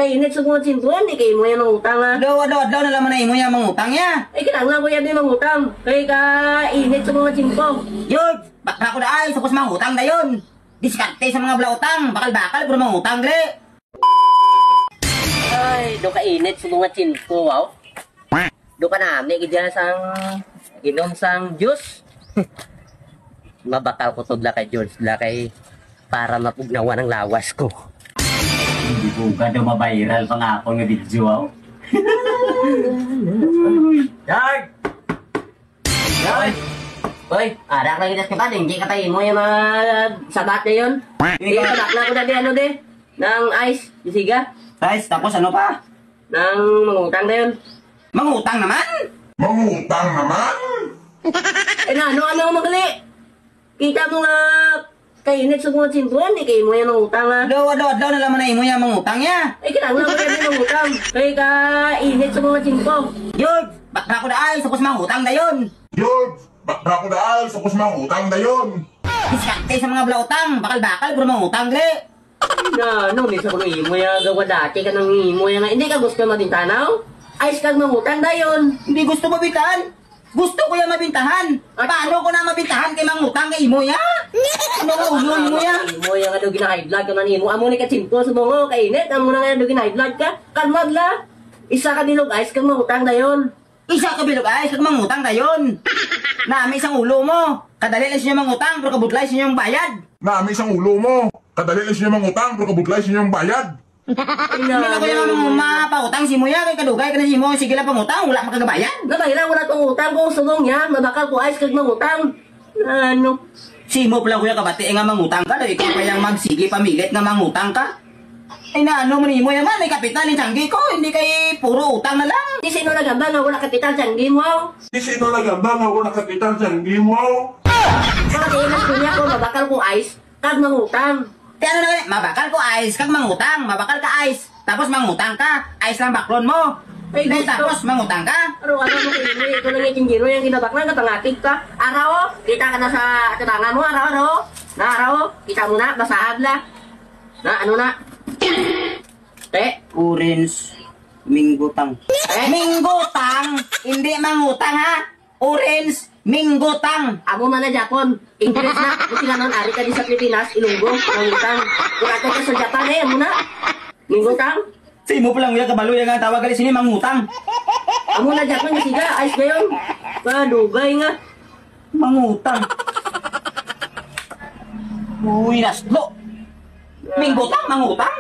Kainit sa mga tsintuan, di kayo mo yan mangutang ha. Daw na laman na imo yan mangutang ya. Ay, kinanglan ko yan din mangutang. Kaya kainit sa mga tsinto. Yun, bakla ko na ay, tapos mangutang na yun. Diskarte sa mga blautang, bakal-bakal, puro mangutang, dre. Ay, do kainit sa mga tsinto, wow. Do ka namin, kaya sang inom sang juice. Mabakal ko to kay George, kay para mapugnawa ng lawas ko. Hindi ko ka daw mabiral pa nga ako ng video, wow. George! George! Hoy, arak lang itas ka pa, hindi ka tayo mo yung mga sabat na yun. Hindi ka bakla ko na di ano di, ng ice, isiga. Guys, tapos ano pa? Ng mangutang na yun. Mangutang naman? Mangutang naman? Eh na, ano magali? Kita mo nga kainit sa mga tsintuan, di kayo mo yan mangutang ha. Daw na laman na imo yan mangutang ya. Eh, kinanglan ko yan din mangutang. Kaya kainit sa mga tsinto. Yun, bakla ko na ay, tapos mangutang na yun. Yun, bakla ko na ay, tapos mangutang na yun. Diskarte sa mga blautang, bakal-bakal, puro mangutang, dre. Na, ano, misa ko nung imo yan, gawa dati ka nang imo yan nga. Hindi ka gusto mabintanaw? Ayos kag mangutang na yun. Hindi gusto mabintahan. Gusto ko yan mabintahan. Paano ko na mabintahan kay mangutang kay imo ya? Ano ka ulo mo ya? Imo yan nga daw gina-high blood ka man imo. Amo ni ka tsinto sa bungo, kainit. Amo na nga daw gina-high blood ka. Kalmag la. Isa ka bilog ayos kag mangutang na yun. Isa ka bilog ay, kag mangutang dayon. Nami isang ulo mo. Kadali lang siya mangutang, pero kabutlay siya yung bayad. Nami isang ulo mo. Kadali lang siya mangutang, pero kabutlay siya yung bayad. Hindi na ko yung mapautang si mo ya, kay kadugay ka na si mo. Sige lang pangutang, wala makagabayad. Nabahira wala tong utang ko sugong niya. Mabakal ko ayos kag mangutang. Ano? Si mo pala kuya kabati nga mangutang ka, ikaw pa yung magsige pamilit nga mangutang ka. Ay na ano man mo yaman, may kapital yung tiyanggi ko, hindi kay puro utang na lang. Di sino nagamba nga wala kapital dyan, di mo. Di sino naganda nga wala kapital dyan, di mo. Mga inas ko niya ko, mabakal ko ayos kag mangutang. Kaya ano na mabakal ko ice, kag mangutang, mabakal ka ice. Tapos mangutang ka, ice lang baklon mo. Ay, Then gusto. tapos mangutang ka. Araw-araw mo kayo, ito lang yung tinggiro yung kinabaklan, katangatig ka. Araw, kita ka na sa tabangan mo, araw-araw. Na araw, kita mo na, basahab na. Na, ano na? Orange, minggutang. Minggutang, hindi mangutang ha. Orange, minggutang. Amo man na Japon. English na, kung sila nun, ari ka di sa Pilipinas, Ilunggo, mangutang. Kung ato ka sa Japan, amo na. Mingutang. Si mo palang uya kabalo yung nga tawag gali sini mangutang. Amo na Japan, siga, ayos na yun. Padugay nga. Mangutang. Uy, naslo. Minggutang, mangutang.